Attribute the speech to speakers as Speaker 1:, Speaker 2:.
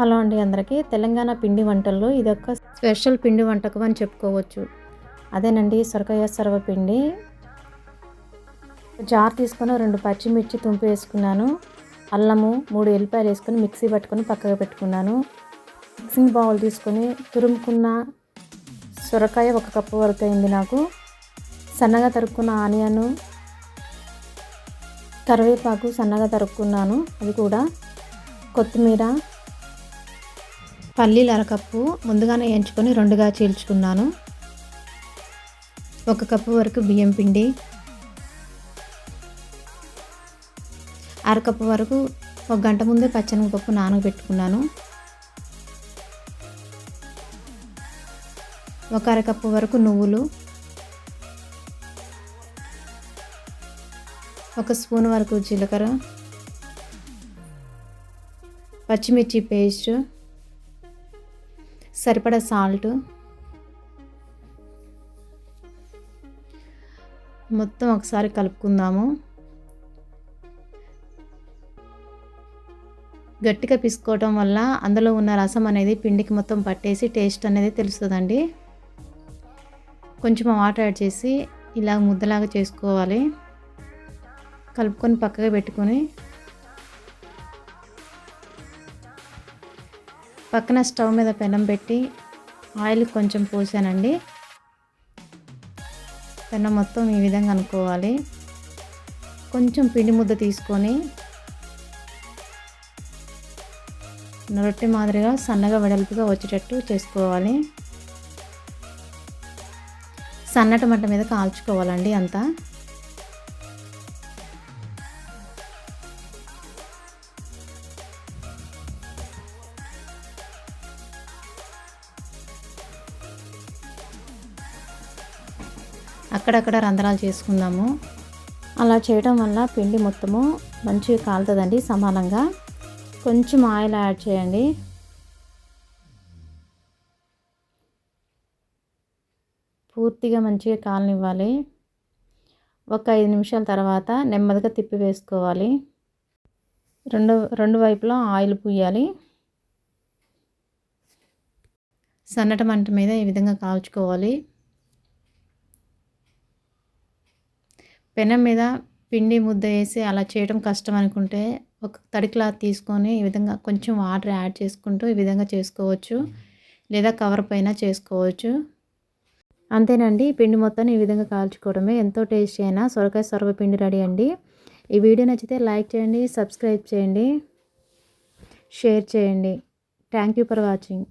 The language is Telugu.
Speaker 1: హలో అండి అందరికీ. తెలంగాణ పిండి వంటల్లో ఇదొక స్పెషల్ పిండి వంటకం అని చెప్పుకోవచ్చు. అదేనండి సొరకాయ సర్వపిండి. జార్ తీసుకొని 2 పచ్చిమిర్చి తుంపి వేసుకున్నాను. అల్లము 3 ఎల్లిపాయలు వేసుకొని మిక్సీ పట్టుకొని పక్కకు పెట్టుకున్నాను. మిక్సింగ్ బౌల్ తీసుకొని తురుముకున్న సొరకాయ 1 కప్పు వరకు అయింది నాకు. సన్నగా తరుక్కున్న ఆనియన్, కరివేపాకు సన్నగా తరుక్కున్నాను, అది కూడా కొత్తిమీర, పల్లీలు 1 కప్పు ముందుగానే వేయించుకొని 2గా చీల్చుకున్నాను. 1 కప్పు వరకు బియ్యం పిండి, 1/2 కప్పు వరకు 1 గంట ముందే పచ్చెనగపప్పు నానబెట్టుకున్నాను. 1/2 కప్పు వరకు నువ్వులు, 1 స్పూన్ వరకు జీలకర్ర, పచ్చిమిర్చి పేస్ట్, సరిపడా సాల్ట్, మొత్తం ఒకసారి కలుపుకుందాము. గట్టిగా పిసుకోవటం వల్ల అందులో ఉన్న రసం అనేది పిండికి మొత్తం పట్టేసి టేస్ట్ అనేది తెలుస్తుందండి. కొంచెం వాటర్ యాడ్ చేసి ఇలా ముద్దలాగా చేసుకోవాలి. కలుపుకొని పక్కగా పెట్టుకొని పక్కన స్టవ్ మీద పెనం పెట్టి ఆయిల్ కొంచెం పోసానండి. పెనం మొత్తం ఈ విధంగా అనుకోవాలి. కొంచెం పిండి ముద్ద తీసుకొని రొట్టె మాదిరిగా సన్నగా వెడల్పుగా వచ్చేటట్టు చేసుకోవాలి. సన్నటి మంట మీద కాల్చుకోవాలండి అంతా. అక్కడక్కడ రంధ్రాలు చేసుకుందాము. అలా చేయడం వల్ల పిండి మొత్తము మంచిగా కాలుతుందండి సమానంగా. కొంచెం ఆయిల్ యాడ్ చేయండి. పూర్తిగా మంచిగా కాలనివ్వాలి. ఒక 5 నిమిషాల తర్వాత నెమ్మదిగా తిప్పి వేసుకోవాలి. రెండు వైపులా ఆయిల్ పూయాలి. సన్నటి మంట మీద ఈ విధంగా కాల్చుకోవాలి. పెనం మీద పిండి ముద్ద వేసి అలా చేయడం కష్టం అనుకుంటే ఒక తడి క్లాత్ తీసుకొని ఈ విధంగా కొంచెం వాటర్ యాడ్ చేసుకుంటూ ఈ విధంగా చేసుకోవచ్చు, లేదా కవర్ పైన చేసుకోవచ్చు. అంతేనండి, పిండి మొత్తాన్ని ఈ విధంగా కాల్చుకోవడమే. ఎంతో టేస్టీ అయిన సొరకాయ సర్వపిండి రెడీ అండి. ఈ వీడియో నచ్చితే లైక్ చేయండి, సబ్స్క్రైబ్ చేయండి, షేర్ చేయండి. Thank you for watching.